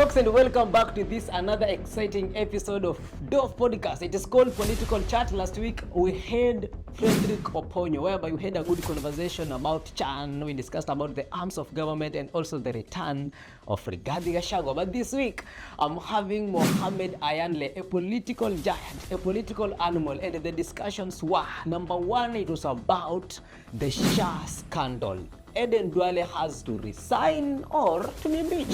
folks, and welcome back to this another exciting episode of Dove Podcast. It is called Political Chat. Last week we had Frederick Oponyo, whereby we had a good conversation about Chan. We discussed about the arms of government and also the return of Rigathi Gachagua. But this week I'm having Mohamed Ayanle, a political giant, a political animal, and the discussions were, number one, it was about the SHAA scandal. Aden Duale has to resign or to be impeached.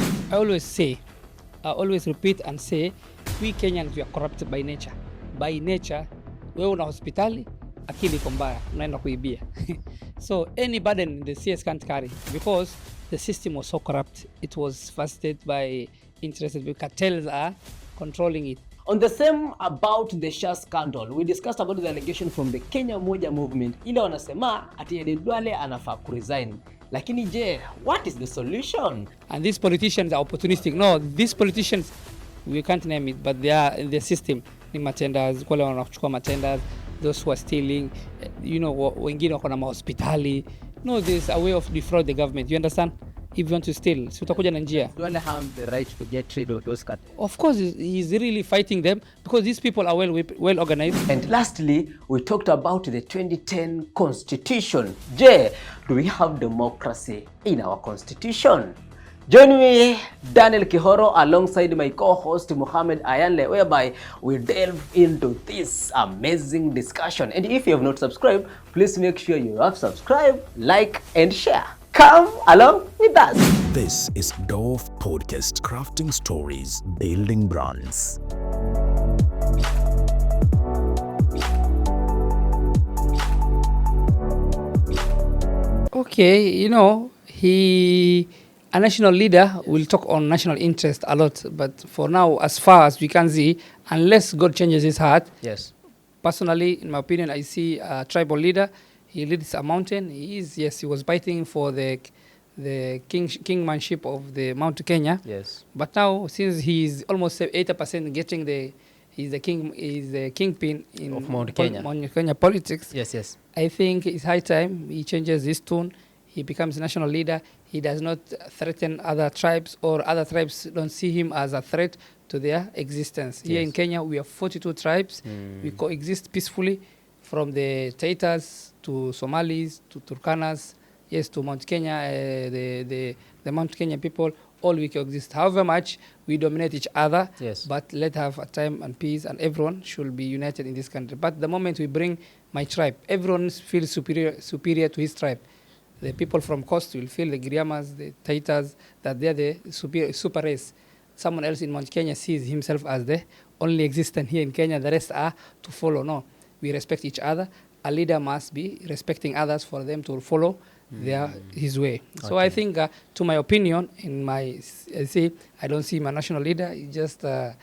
I always repeat and say, we Kenyans, we are corrupted by nature. By nature, wewe una hospitali, akili iko mbaya, unaenda kuibia. So any burden the CS can't carry because the system was so corrupt. It was fasted by interested cartels are controlling it. On the same about the SHAA scandal, we discussed about the allegation from the Kenya Moja movement. Ile wanasema ati Aden Duale anafaa kuresign. Lakini je, what is the solution? And these politicians are opportunistic. No, these politicians, we can't name it, but they are in the system. Ni matenders, wale wanachukua matenders, those who are stealing, wengine wako na mahospitali. No, there's a way of defraud the government. You understand? If you want to steal, si utakuja na njia. Do you have the right to get rid of those cartels? Of course, he's really fighting them because these people are well organized. And lastly, we talked about the 2010 constitution. Jay, do we have democracy in our constitution? Join me, Daniel Kihoro, alongside my co-host Mohamed Ayanle, whereby we delve into this amazing discussion. And if you have not subscribed, please make sure you have subscribed, like, and share. Come along with us. This is Dove Podcast, crafting stories, building brands. Okay, a national leader will talk on national interest a lot, but for now, as far as we can see, unless God changes his heart, yes. Personally, in my opinion, I see a tribal leader. He leads a mountain. He was fighting for the kingmanship of the Mount Kenya. Yes. But now, since he's almost 80% getting he's the kingpin of Mount Kenya. Mount Kenya politics. Yes. I think it's high time he changes his tune. He becomes national leader. He does not threaten other tribes, or other tribes don't see him as a threat to their existence. Here in Kenya, we have 42 tribes. We coexist peacefully, from the Taitas to Somalis to Turkanas, to Mount Kenya, the Mount Kenya people, all we coexist. However much we dominate each other, but let's have a time and peace, and everyone should be united in this country. But the moment we bring my tribe, everyone feels superior to his tribe. The people from coast will feel the Giriamas, the Taitas, that they're the super race. Someone else in Mount Kenya sees himself as the only existent here in Kenya. The rest are to follow. No, we respect each other. A leader must be respecting others for them to follow his way. So I think, to my opinion, I don't see my national leader. He just, I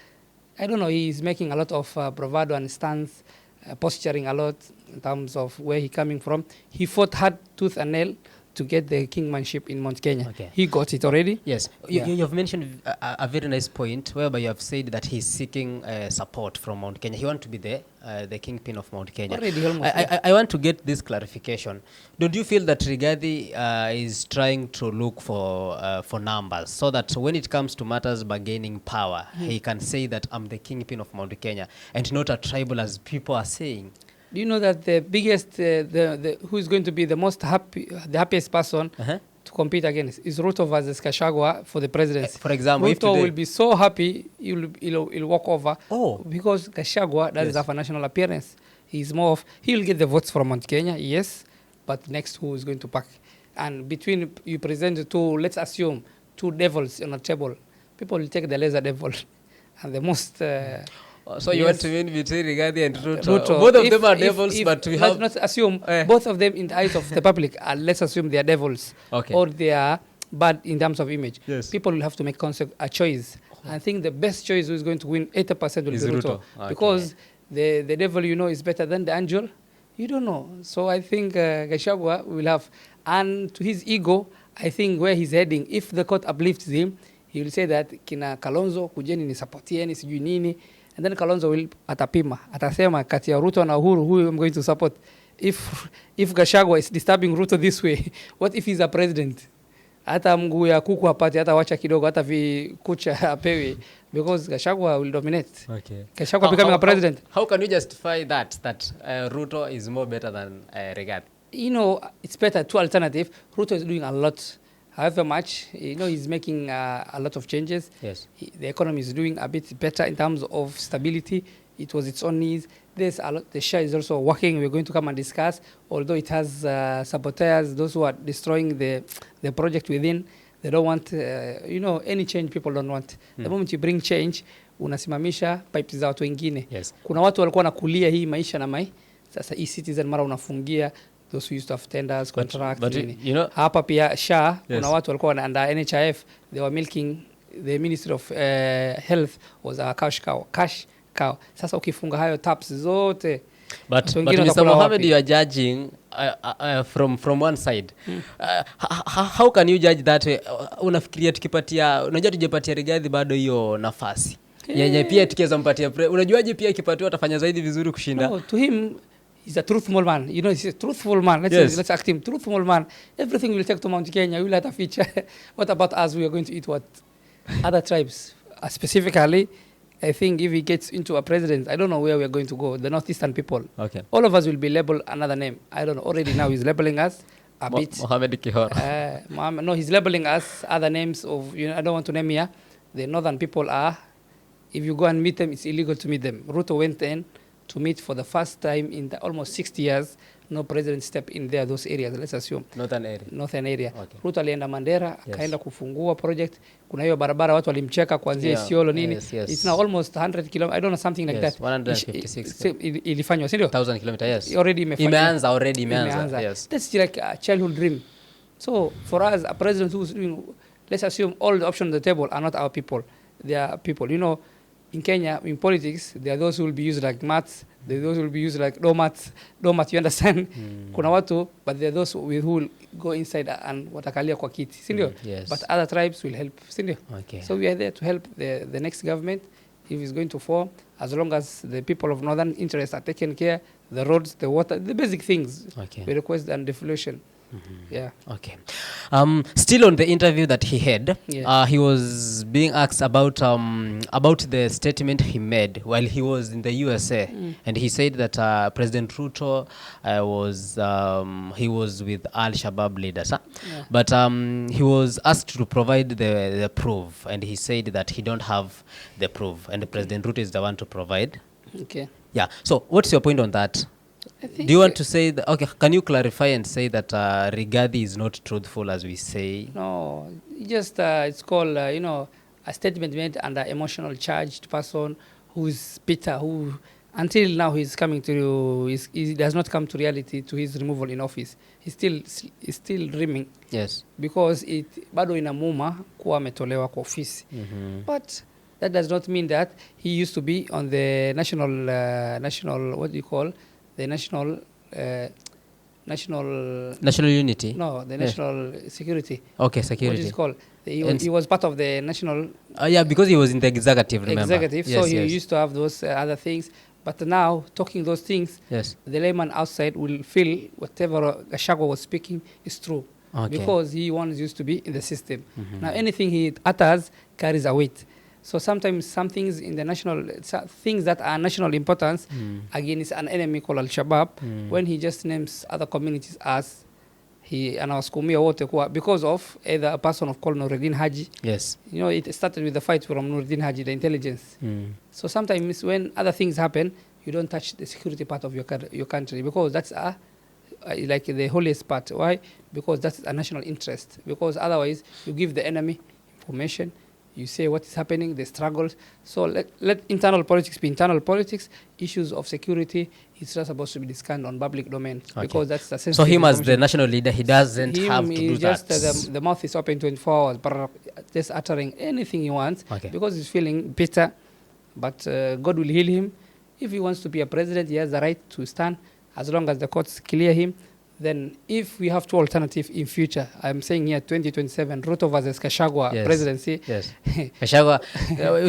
don't know, he's making a lot of bravado and stance, posturing a lot in terms of where he's coming from. He fought hard, tooth and nail, to get the kingmanship in Mount Kenya. Okay. He got it already. Yes. You have mentioned a very nice point whereby you have said that he's seeking support from Mount Kenya. He wants to be the kingpin of Mount Kenya. Already, almost. I want to get this clarification. Don't you feel that Rigathi is trying to look for numbers so that when it comes to matters bargaining power, he can say that I'm the kingpin of Mount Kenya and not a tribal as people are saying? Do you know that the biggest, who is going to be the happiest person to compete against is Ruto versus Gachagua for the presidency? For example, Ruto will be so happy he'll walk over because Gachagua doesn't have a national appearance. He'll get the votes from Mount Kenya, yes, but next who is going to pack? And between you present let's assume two devils on a table, people will take the lesser devil and the most. So you want to win between Rigathi and Ruto? Both of them are devils, but we have... Let's not assume both of them in the eyes of the public. Let's assume they are devils. Okay. Or they are bad in terms of image. Yes. People will have to make a choice. I think the best choice who is going to win 80% will be Ruto. Okay. Because the devil is better than the angel. You don't know. So I think Gachagua will have... And to his ego, I think where he's heading, if the court uplifts him, he will say that kina Kalonzo, kujeni nisapotieni, sijui nini. And then Kalonzo will atasema kati ya Ruto na Uhuru, who I'm going to support. If Gachagua is disturbing Ruto this way, what if he's a president? hata mguu ya kuku hapati, hata wacha kidogo, hata vikucha apewi, because Gachagua will dominate. Okay. Gachagua becoming a president. How can you justify that Ruto is more better than Rigathi? You know, it's better. Two alternative. Ruto is doing a lot. However much, you know, he's making a lot of changes. Yes. The economy is doing a bit better in terms of stability. It was its own needs. There's a lot. The SHAA is also working. We're going to come and discuss. Although it has saboteurs, those who are destroying the project within, they don't want, you know, any change people don't want. The moment you bring change, unasimamisha pipes za watu wengine. Yes. Kuna watu walikuwa nakulia hii maisha na sasa e-citizen mara unafungia. Those who used to have tenders, contracts. But you know, hapa pia SHAA, yes. Kuna watu walikuwa under NHIF, they were milking, the Ministry of Health was a cash cow. Sasa ukifunga hayo taps zote. But Mr. Mohammed, you are judging from one side. How can you judge that way? Unafikiria tukipatia, unajua tujipatia Rigathi bado hiyo nafasi. Yenye pia tukiweza mpatia, unajuaje pia ikipatiwa atafanya zaidi vizuri kushinda? No, to him he's a truthful man. You know, he's a truthful man. Let's act him. Truthful man. Everything will take to Mount Kenya. We'll have a feature. What about us? We are going to eat what? Other tribes. Specifically, I think if he gets into a president, I don't know where we are going to go. The northeastern people. Okay. All of us will be labeled another name. I don't know. Already now he's labeling us a bit. Mohammed Kihora. No, he's labeling us other names of, you know, I don't want to name here. The northern people are, if you go and meet them, it's illegal to meet them. Ruto went in to meet for the first time in almost 60 years. No president stepped in there, those areas, let's assume. Northern area. Okay. Ruto alienda Mandera, akaenda kufungua project. Kuna hiyo barabara watu walimcheka kuanzia Isiolo nini. Yes. It's now almost 100 km, I don't know, something like that. 156. Ilifanywa, si ndio? 1000 km, yes. Already imeanza. Yes. That's like a childhood dream. So for us, a president who's doing, let's assume all the options on the table are not our people. They are people. You know, in Kenya, in politics, there are those who will be used like maths. There are those who will be used like no maths, you understand? Kuna watu, but there are those who will go inside and watakalia kwa kiti, si ndio? Yes. But other tribes will help, si ndio? Okay. So we are there to help the next government, if it's going to form, as long as the people of northern interests are taken care, the roads, the water, the basic things. Okay. We request and devolution. Yeah. Okay. Still on the interview that he had, he was being asked about the statement he made while he was in the USA, and he said that President Ruto was with Al-Shabaab leaders, but he was asked to provide the proof, and he said that he don't have the proof, and President Ruto is the one to provide. Okay. Yeah. So, what's your point on that? Do you want to say that? Okay, can you clarify and say that Rigathi is not truthful as we say? No, just it's called you know, a statement made under emotional charged person who's bitter, who until now he's coming to he does not come to reality to his removal in office. He's still dreaming. Yes. Because it bado inamuuma kuwa ametolewa kwa ofisi. But that does not mean that he used to be on the national what do you call the national unity. No, the national security. Okay, security. What is it called? He was part of the national. Because he was in the executive. Remember? Executive. Yes, so he used to have those other things. But now talking those things, the layman outside will feel whatever Gachagua was speaking is true, because he once used to be in the system. Now anything he utters carries a weight. So sometimes some things in the things that are national importance, again, is an enemy called Al-Shabaab. When he just names other communities as he anawasukumia wote kuwa because of either a person of called Nuruddin Haji. Yes. You know, it started with the fight from Nuruddin Haji, the intelligence. So sometimes when other things happen, you don't touch the security part of your country, because that's like the holiest part. Why? Because that's a national interest. Because otherwise, you give the enemy information. You say what is happening, the struggles. So let internal politics be internal politics. Issues of security, it's not supposed to be discussed on public domain, because that's the sensitive. So him as the national leader, he doesn't have to do just, that. The mouth is open 24 hours, just uttering anything he wants, because he's feeling bitter. But God will heal him. If he wants to be a president, he has the right to stand, as long as the courts clear him. Then if we have two alternatives in future, I'm saying here 2027, Ruto versus Gachagua presidency. Yes. Gachagua,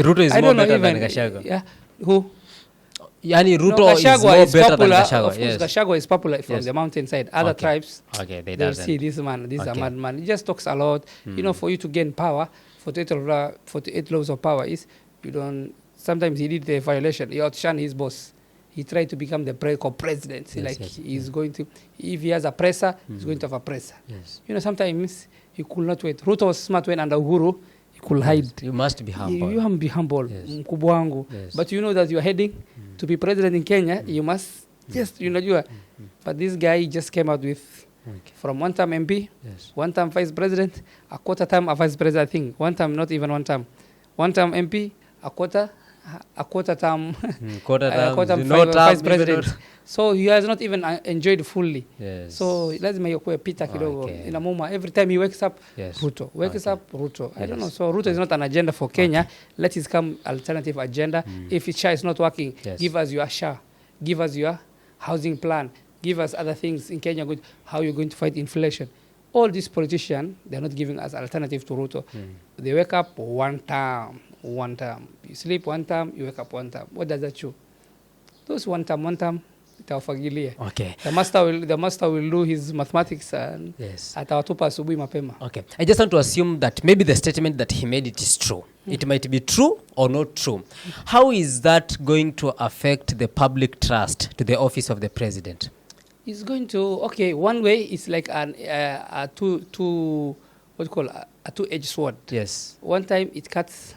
Ruto is more better than Gachagua. Yeah. Who? Yani Ruto No, is more Gachagua is better popular. than Gachagua. Of course, Yes. Gachagua is popular from Yes. the mountainside. Other Okay. tribes, Okay, they they'll doesn't. see this man. This is a Okay. madman. He just talks a lot. You know, for you to gain power, 48 laws of power is you don't. Sometimes he did the violation. He outshone his boss. He tried to become the president. Yes, Like yes, he's going to, if he has a presser, he's going to have a presser. Yes. You know, sometimes he could not wait. Ruto was smart when under Uhuru. He could hide. You must be humble. You have to be humble. Yes. Mkubwa wangu. Yes. But you know that you are heading to be president in Kenya. You must just, you know, but this guy just came out with from one-term MP, Yes. one-term vice president, a quarter-term a vice president, I think. One-term, not even one-term. One-term MP, a quarter-term, Quarter-term, vice president. So he has not even enjoyed fully. Yes. So lazima yakuwe pita kidogo. Okay. Inamuma every time he wakes up, Yes. Ruto. Wakes Okay. up, Ruto. I don't know. Yes. So Ruto is not an agenda for Kenya. Let it come alternative agenda. If SHAA is not working, Yes. give us your SHAA. Give us your housing plan. Give us other things in Kenya. How you're going to fight inflation. All these politicians, they're not giving us alternative to Ruto. They wake up one term. You sleep one term, you wake up one term. What does that show? Those one term, itawafagilia. Okay. The master will do his mathematics and Yes. atawatupa asubuhi mapema. Okay. I just want to assume that maybe the statement that he made it is true. It might be true or not true. How is that going to affect the public trust to the office of the president? It's going to, okay, one way it's like a two-edged sword. Yes. One time it cuts,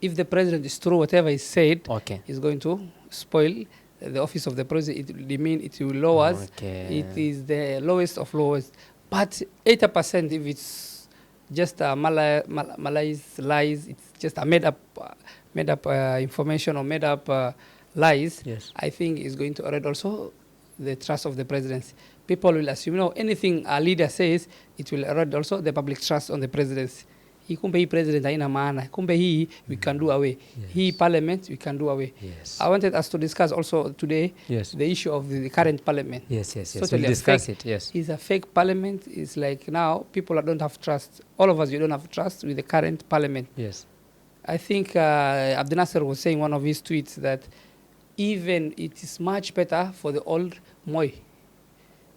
if the president is true, whatever is said, Okay. is going to spoil the office of the president. It will lower. Okay. It is the lowest of lowest. But 80%, if it's just lies, it's just a made up information or made up lies. Yes. I think is going to erode also the trust of the presidency. People will assume, anything a leader says, it will erode also the public trust on the presidency. Kumbe hii president haina maana. Kumbe hii we can do away. Yes. Hii parliament we can do away. Yes. I wanted us to discuss also today Yes. the issue of the current parliament. Yes. Totally We'll discuss fake. it. Yes. It's a fake parliament. It's like now people don't have trust. All of us, you don't have trust with the current parliament. Yes. I think Abdel Nasser was saying one of his tweets that even it is much better for the old Moi,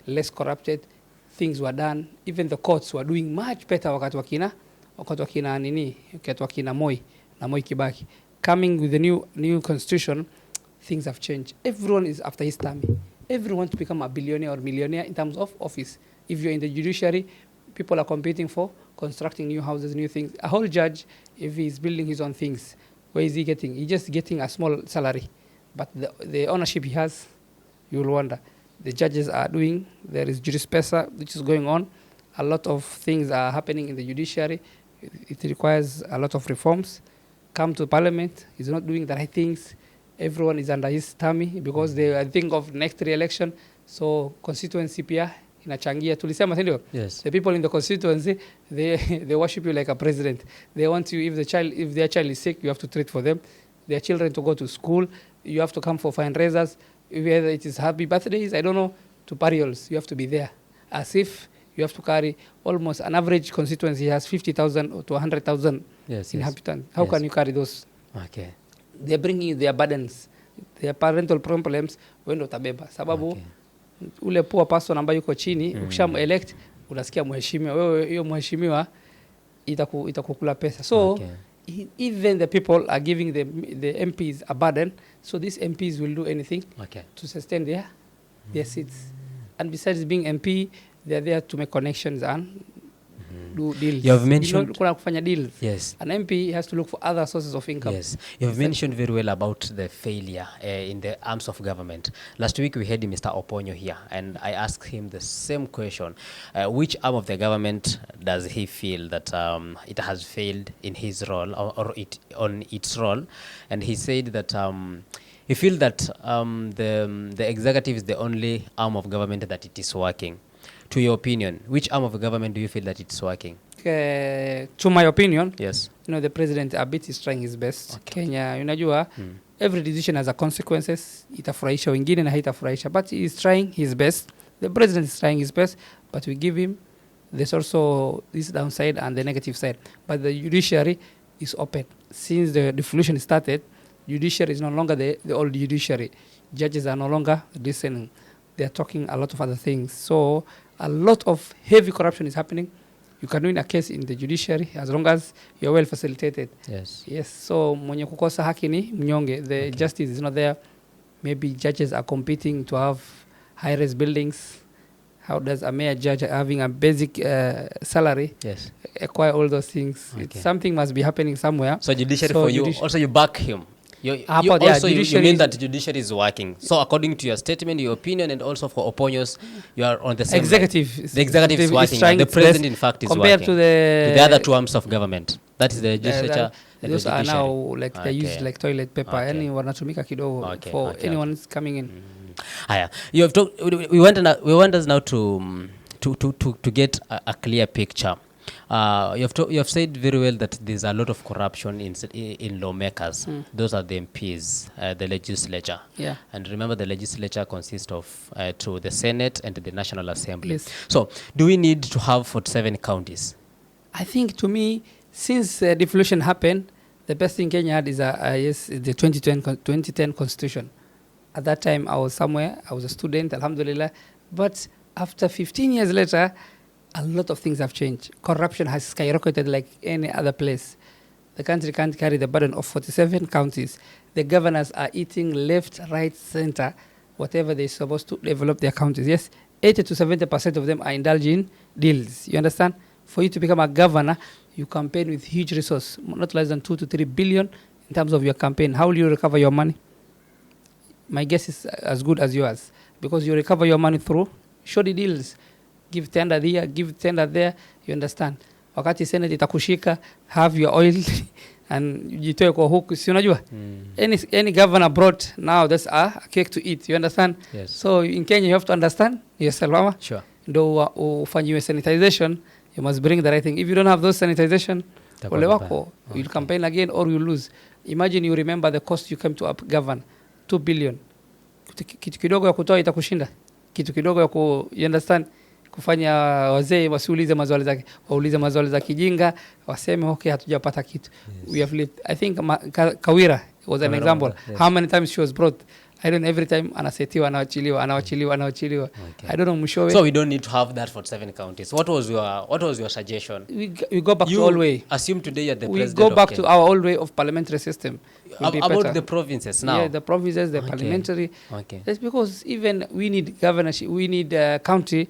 less corrupted, things were done. Even the courts were doing much better wakati wakina Moi na Moi Kibaki. Coming with the new constitution, things have changed. Everyone is after his tummy. Everyone wants to become a billionaire or millionaire in terms of office. If you're in the judiciary, people are competing for constructing new houses, new things. A whole judge, if he's building his own things, where is he getting? He's just getting a small salary. But the ownership he has, you will wonder. The judges are doing, there is jurispesa, which is going on. A lot of things are happening in the judiciary. It requires a lot of reforms. Come to parliament, he's not doing the right things. Everyone is under his tummy because they think of next re-election. So constituency pia inachangia. Tulisema sindio? Yes. The people in the constituency, they worship you like a president. They want you, if their child is sick, you have to treat for them. Their children to go to school, you have to come for fundraisers. Whether it is happy birthdays, I don't know, to burials, you have to be there. As if you have to carry almost an average constituency has 50,000 to 100,000 inhabitants. How can you carry those? Okay. They're bringing you their burdens, their parental problems, wendo utabeba. Sababu, ule poor person ambaye yuko chini, ukishamu-elect, unasikia mheshimiwa. Wewe hiyo mheshimiwa, itakukula pesa. So, even the people are giving the MPs a burden, so these MPs will do anything to sustain their seats. And besides being MP, they're there to make connections and do deals. You have mentioned kuna kufanya deals. Yes. An MP has to look for other sources of income. Yes. You have mentioned very well about the failure in the arms of government. Last week we had Mr. Oponyo here, and I asked him the same question. Which arm of the government does he feel that it has failed in his role or on its role? And he said that he feels that the executive is the only arm of government that it is working. To your opinion, which arm of the government do you feel that it's working? To my opinion, yes, the president a bit is trying his best. Kenya, unajua, every decision has a consequences. Itafurahisha wengine na haitafurahisha, but he is trying his best. The president is trying his best, but we give him. There's also this downside and the negative side. But the judiciary is open. Since the devolution started, Judiciary is no longer the old judiciary. Judges are no longer listening. They are talking a lot of other things. So a lot of heavy corruption is happening. You can win a case in the judiciary as long as you're well facilitated. Yes. Yes. So mwenye kukosa haki ni mnyonge. The justice is not there. Maybe judges are competing to have high-rise buildings. How does a mayor judge having a basic salary acquire all those things? Okay. Something must be happening somewhere. So judiciary for you, also you back him. You mean that judiciary is working. So according to your statement, your opinion, and also for Oponyos, you are on the same executive. The executive is working. And the president, in fact, is compared working. To the other two arms of government. That is the legislature. Those are now like they use like toilet paper. Any wanatumika kidogo for anyone coming in. Haya, you have talked. We want us now to get a clear picture. You have said very well that there's a lot of corruption in lawmakers. Those are the MPs, the legislature. Yeah. And remember, the legislature consists of to the Senate and the National Assembly. Yes. So, do we need to have 47 counties? I think, to me, since devolution happened, the best thing Kenya had is the 2010 Constitution. At that time, I was somewhere. I was a student, alhamdulillah. But after 15 years later, a lot of things have changed. Corruption has skyrocketed like any other place. The country can't carry the burden of 47 counties. The governors are eating left, right, center, whatever they're supposed to develop their counties. Yes, 80 to 70% of them are indulging deals. You understand? For you to become a governor, you campaign with huge resources, not less than 2 to 3 billion in terms of your campaign. How will you recover your money? My guess is as good as yours, because you recover your money through shoddy deals. Give tender here, give tender there. You understand? Wakati Senate itakushika, have your oil and jitoe kwa huku. Si unajua? Any governor brought now, that's a cake to eat. You understand? Yes. So in Kenya, you have to understand yourself. Sure. Ndo ufanyiwe sanitization, you must bring the right thing. If you don't have those sanitization, ole wako, you'll campaign again or you lose. Imagine you remember the cost you came to govern, 2 billion. Kitu kidogo ya kutoa itakushinda. Kitu kidogo ya you understand? Kufanya wazee wasiulize maswali zake, waulize maswali za kijinga, waseme okay, hatujapata kitu. Yes. We have lived. I think Kawira was an example. Yes. How many times she was brought? I don't know, every time anasetiwa, anawachiliwa. Okay. I don't know, mwishowe. So we don't need to have that for 7 counties. What was your suggestion? We go back to old way. Assume today you're the president. We go back to our old way of parliamentary system. About the provinces now. Yeah, the provinces, the parliamentary. Okay. That's because even we need governorship, we need county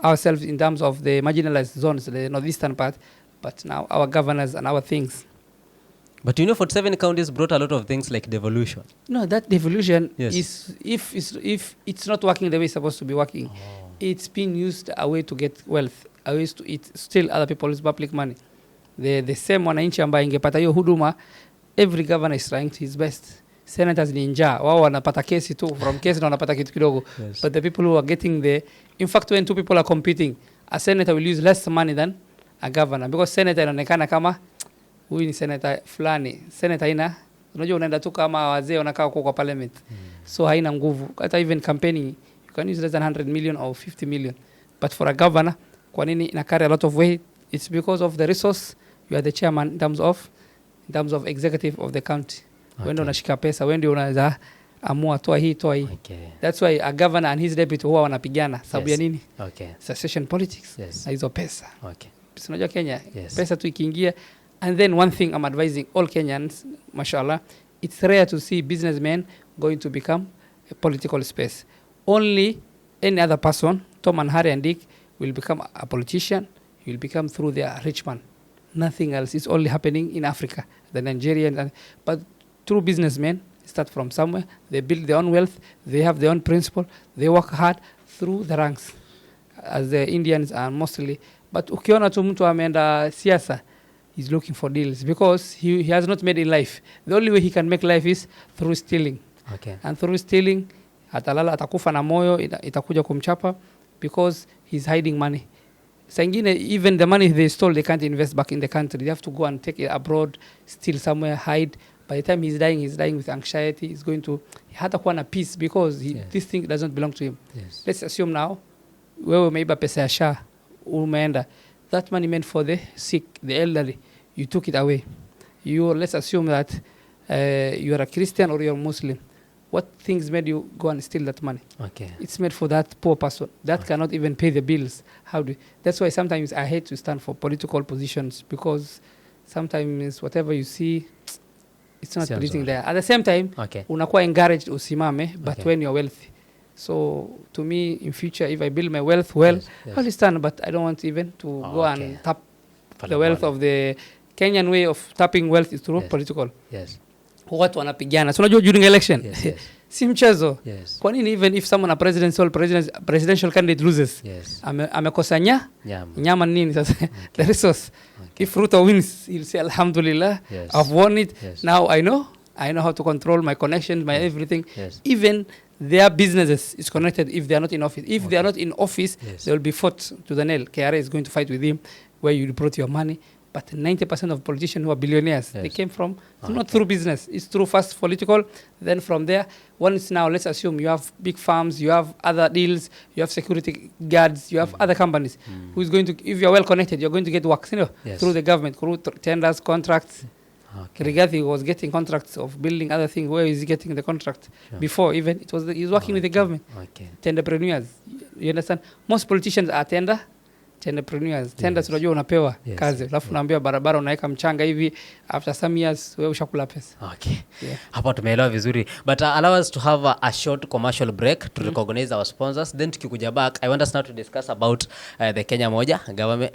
ourselves in terms of the marginalized zones, the northeastern part, but now our governors and our things. But 47 counties brought a lot of things like devolution. No, that devolution is, if it's not working the way it's supposed to be working, it's being used a way to get wealth, a way to steal other people's public money. The same wananchi ambaye ingepata hiyo huduma, every governor is trying his best. Senators ni njaa, wao wanapata kesi tu, from case na wanapata kitu kidogo. Yes. But the people who are getting in fact, when 2 people are competing, a senator will use less money than a governor, because senator inaonekana kama huyu ni senator fulani. Senator unajua unaenda tu kama wazee wanakaa huko kwa parliament. So haina nguvu. Hata even campaigning, you can use less than 100 million or 50 million. But for a governor, kwa nini ina carry a lot of weight? It's because of the resource. You are the chairman in terms of executive of the county. Okay. Wendo unashika pesa, wendo unaweza amua toa hii. Okay. That's why a governor and his deputy huwa wanapigana sababu ya nini? Okay. Succession politics. Yes. Na hizo pesa. Okay. Unajua Kenya, pesa tu ikiingia. And then one thing I'm advising all Kenyans, mashallah, it's rare to see businessmen going to become a political space. Only any other person, Tom and Harry and Dick, will become a politician. He will become through their rich man. Nothing else. It's only happening in Africa. The Nigerian, but true businessmen start from somewhere. They build their own wealth. They have their own principle. They work hard through the ranks, as the Indians are mostly. But ukiona tu mtu ameenda siasa, he's looking for deals because he has not made in life. The only way he can make life is through stealing. Okay. And through stealing, atakufa na moyo, itakuja kumchapa because he's hiding money. Sangine, even the money they stole, they can't invest back in the country. They have to go and take it abroad, steal somewhere, hide. By the time he's dying with anxiety. He's going to, hatakuwa na peace because this thing doesn't belong to him. Yes. Let's assume now, wewe umeiba pesa ya SHAA, umeenda. That money meant for the sick, the elderly. You took it away. Let's assume that you are a Christian or you're a Muslim. What things made you go and steal that money? Okay. It's made for that poor person that cannot even pay the bills. That's why sometimes I hate to stand for political positions, because sometimes whatever you see, it's not pleasing there. At the same time, unakuwa encouraged usimame, but when you're wealthy. So to me, in future, if I build my wealth well, I'll stand, but I don't want even to go and tap the wealth of the Kenyan way of tapping wealth is through political. Yes. Watu wanapigana. So unajua during election, si mchezo. Kwa nini even if someone a presidential candidate loses, amekosa nyama nini sasa? The resource. If Ruto wins, he'll say Alhamdulillah, I've won it. Now I know how to control my connections, my everything. Even their businesses is connected if they are not in office. If they are not in office, they will be fought to the nail. KRA is going to fight with him where you brought your money. But 90% of politicians who are billionaires, they came from, not through business. It's through first political. Then from there, once now, let's assume you have big farms, you have other deals, you have security guards, you have other companies. Who's going to, if you're well connected, you're going to get work through the government, through tenders, contracts. Rigathi was getting contracts of building other things. Where is he getting the contract? Before even, he's working with the government. Tenderpreneurs. You understand? Most politicians are tenderpreneurs. Tenders unajua unapewa kazi. Alafu unaambia barabara unaweka mchanga hivi, after some years wewe ushakula pesa. Hapo tumeelewa vizuri. But allow us to have a short commercial break to recognize our sponsors. Then tukikuja back, I want us now to discuss about the Kenya Moja government,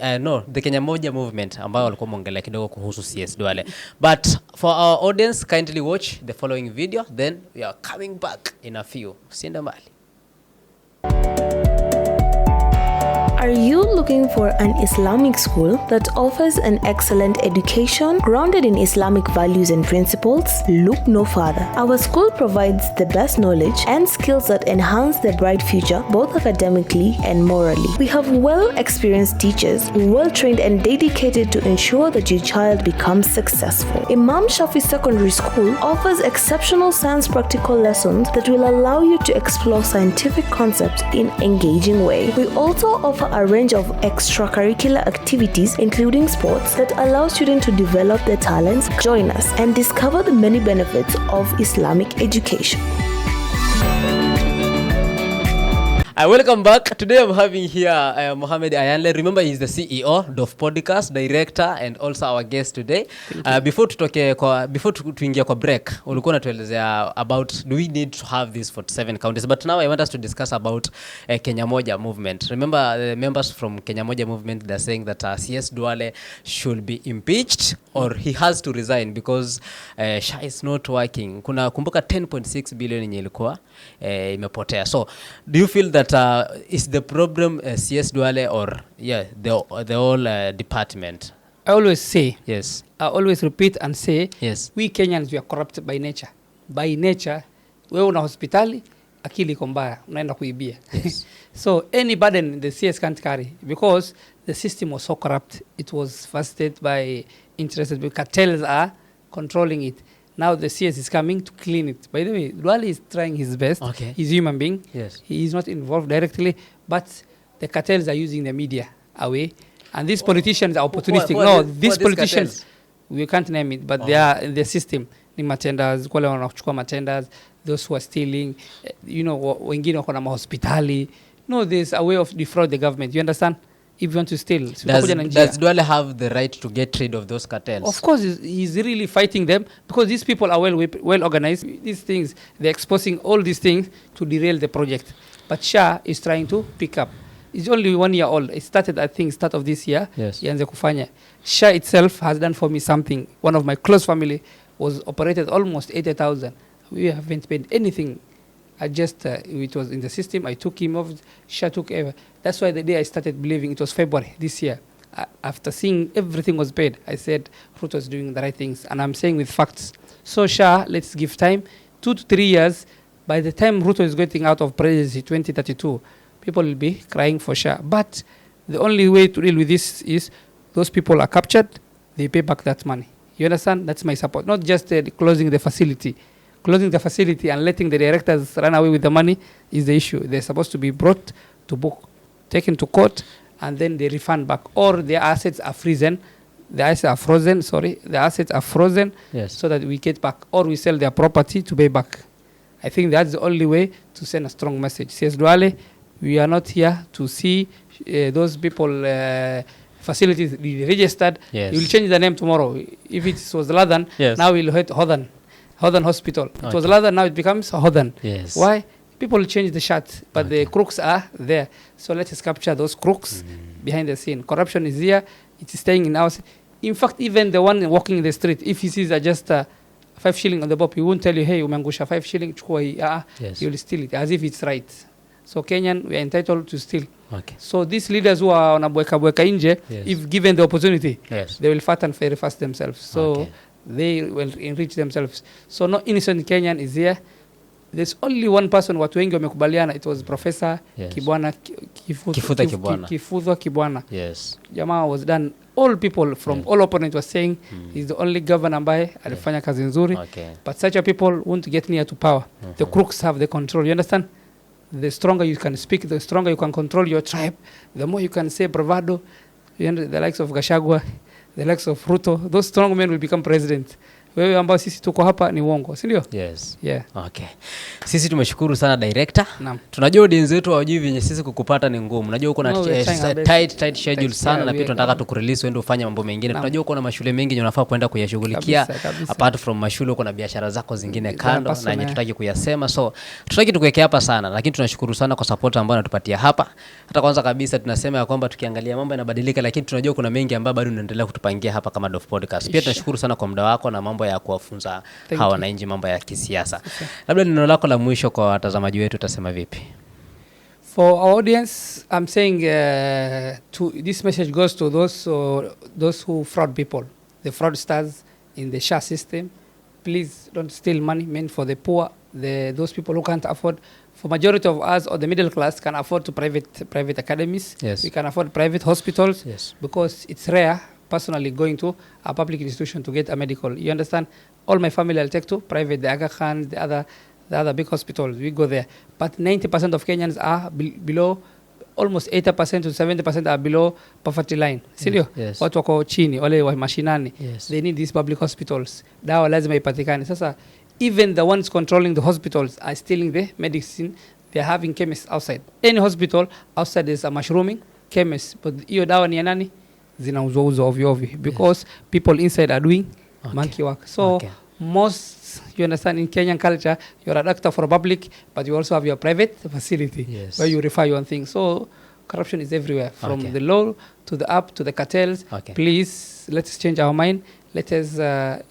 the Kenya Moja movement ambayo walikuwa mongelea kidogo kuhusu CS Duale. But for our audience, kindly watch the following video, then we are coming back in a few. Usiende mbali. Are you looking for an Islamic school that offers an excellent education grounded in Islamic values and principles? Look no further. Our school provides the best knowledge and skills that enhance their bright future, both academically and morally. We have well-experienced teachers, well-trained and dedicated to ensure that your child becomes successful. Imam Shafi Secondary School offers exceptional science practical lessons that will allow you to explore scientific concepts in engaging way. We also offer a range of extracurricular activities, including sports, that allow students to develop their talents. Join us and discover the many benefits of Islamic education. Welcome back. Today I'm having here Mohamed Ayanle. Remember, he's the CEO of Podcast, director, and also our guest today. Before tuingia kwa break, ulikuwa unatuelezea about do we need to have these 47 counties, but now I want us to discuss about Kenya Moja movement. Remember, the members from Kenya Moja movement, they're saying that CS Duale should be impeached or he has to resign because SHAA is not working. Kuna kumbuka 10.6 billion yenye ilikuwa imepotea. So do you feel that is the problem CS Duale or the whole department? I always say, I always repeat and say, we Kenyans, we are corrupted by nature. By nature, wewe una hospitali, akili iko mbaya, unaenda kuibia. So any burden the CS can't carry because the system was so corrupt. It was fasted by interested cartels are controlling it. Now the CS is coming to clean it. By the way, Duale is trying his best. He's a human being. He is not involved directly, but the cartels are using the media away. And these politicians are opportunistic. These politicians, we can't name it, but they are in the system. Ni matenders, wale wanachukua matenders, those who are stealing, wengine wako na mahospitali. There's a way of defraud the government. You understand? If you want to steal. Does Duale have the right to get rid of those cartels? Of course, he's really fighting them because these people are well organized. These things, they're exposing all these things to derail the project. But SHAA is trying to pick up. It's only 1 year old. It started, I think, start of this year. Ianze kufanya. SHAA itself has done for me something. One of my close family was operated almost 80,000. We haven't paid anything. It was in the system. I took him off. SHAA took over. That's why the day I started believing, it was February this year. After seeing everything was paid, I said Ruto was doing the right things. And I'm saying with facts. So SHAA, let's give time. 2 to 3 years. By the time Ruto is getting out of presidency, 2032, people will be crying for SHAA. But the only way to deal with this is those people are captured. They pay back that money. You understand? That's my support. Not just closing the facility. Closing the facility and letting the directors run away with the money is the issue. They're supposed to be brought to book, taken to court, and then they refund back. Or their assets are frozen. the assets are frozen. The assets are frozen, Yes. so that we get back, or we sell their property to pay back. I think that's the only way to send a strong message. Says Duale, we are not here to see those people facilities registered. Yes. You will change the name tomorrow. If it was Ladan, Yes. now we'll hit Hodan Hospital. It was Okay. Ladan, now it becomes Hodan. Yes. Why? People change the shirt, but the crooks are there. So let us capture those crooks behind the scene. Corruption is here. It is staying in us. In fact, even the one walking in the street, if he sees just 5 shilling on the bob, he won't tell you, hey, umangusha 5 shilling, chukua hii. Yes. He will steal it as if it's right. So Kenyan, we are entitled to steal. Okay. So these leaders who are wanabweka nje, Yes. if given the opportunity, Yes. they will fatten very fast themselves. So Okay. they will enrich themselves. So no innocent Kenyan is here. There's only one person watu wengi wamekubaliana. It was Professor Yes. Kibwana Kifudha Kibwana. Yes. Jamaa was done. All people from all opponents were saying he's the only governor ambaye alifanya kazi nzuri. Okay. But such a people won't get near to power. The crooks have the control. You understand? The stronger you can speak, the stronger you can control your tribe, the more you can say bravado. You know, the likes of Gachagua, the likes of Ruto, those strong men will become president. Wewe ambao sisi tuko hapa ni uongo, si ndio? Yes. Yeah. Okay. Sisi tumeshukuru sana director. Naam. Tunajua audience wetu hawajui venye sisi kukupata ni ngumu. Najua uko na No, we're trying our best. tight schedule Tight, sana yeah, na pia we tunataka are. tukurelease uende ufanye mambo mengine. Naam. Tunajua uko na mashule mengi yenye unafaa kwenda kuyashughulikia. Kabisa. Apart from mashule uko na biashara zako zingine Za kando na personal. yenye tutaki kuyasema. So tutaki tukuwekea hapa sana, lakini tunashukuru sana kwa support ambayo unatupatia hapa. Hata kwanza kabisa tunasema ya kwamba tukiangalia mambo yanabadilika, lakini tunajua kuna mengi ambayo bado unaendelea kutupangia hapa kama Dof Podcast. Pia tunashukuru sana kwa muda wako na mambo ya kuwafunza hawa wananchi mambo ya kisiasa. Labda neno lako la mwisho kwa watazamaji wetu utasema vipi? For our audience, I'm saying this message goes to those who fraud people, the fraudsters in the SHAA system. Please don't steal money meant for the poor, those people who can't afford. For majority of us or the middle class can afford to private academies. Yes. We can afford private hospitals. Yes. Because it's rare, personally, going to a public institution to get a medical. You understand? All my family I'll take to private, the Aga Khan, the other big hospitals. We go there. But 90% of Kenyans are below, almost 80% to 70% are below poverty line. Sindio? Yes. Watu wako chini, wale wa mashinani. Yes. They need these public hospitals. Dawa lazima ipatikane. Sasa, even the ones controlling the hospitals are stealing the medicine. They're having chemists outside. Any hospital outside is a mushrooming chemist. But hiyo dawa ni ya nani? Zinauzwa ovyo. Because people inside are doing monkey work. So most, you understand, in Kenyan culture, you're a doctor for a public, but you also have your private facility where you refer your own things. So corruption is everywhere, from the law to the app to the cartels. Please, let's change our mind. Let us,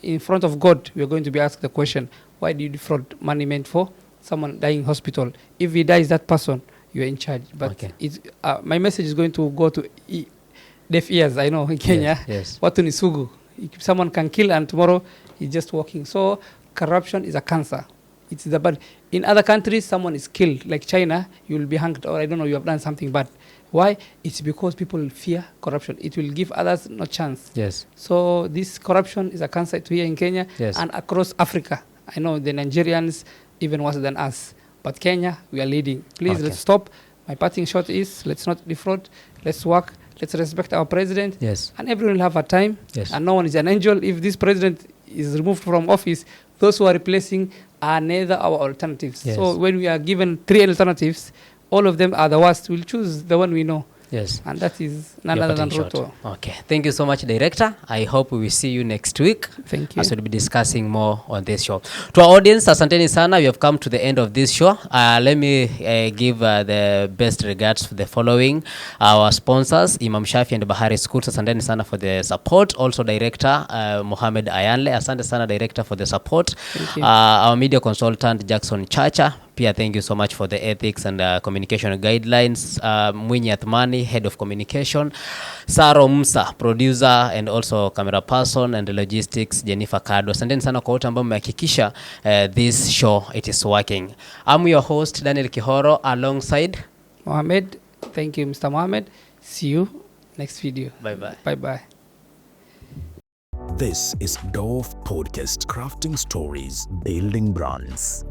in front of God, we're going to be asked the question, why did you defraud money meant for someone dying in hospital? If he dies, that person, you're in charge. But my message is going to go to deaf ears, I know, in Kenya. Watu ni sugu. Someone can kill and tomorrow he's just walking. So corruption is a cancer. It's the bad. In other countries, someone is killed, like China, you will be hanged, or I don't know, you have done something bad. Why? It's because people fear corruption. It will give others no chance. Yes. So this corruption is a cancer to here in Kenya and across Africa. I know the Nigerians even worse than us. But Kenya, we are leading. Please, let's stop. My parting shot is, let's not defraud. Let's work. Let's respect our president. Yes. And everyone will have a time. Yes. And no one is an angel. If this president is removed from office, those who are replacing are neither our alternatives. Yes. So when we are given 3 alternatives, all of them are the worst. We'll choose the one we know. Yes. And that is none other than Ruto. Okay. Thank you so much, Director. I hope we will see you next week. Thank you. As we'll be discussing more on this show. To our audience, asanteni sana. We have come to the end of this show. Let me give the best regards to the following. Our sponsors, Imam Shafi and Bahari Schools. Asanteni sana for the support. Also, Director Mohamed Ayanle. Asante sana, Director, for the support. Thank you. Our media consultant, Jackson Chacha. Pia, thank you so much for the ethics and communication guidelines. Mwinyi Athmani, Head of Communication. Saro Musa, Producer and also Camera Person and Logistics, Jennifer Kado. Asanteni sana kwa wote ambao mmehakikisha this show it is working. I'm your host, Daniel Kihoro, alongside Mohamed. Thank you, Mr. Mohamed. See you next video. Bye-bye. Bye-bye. This is Dove Podcast, crafting stories, building brands.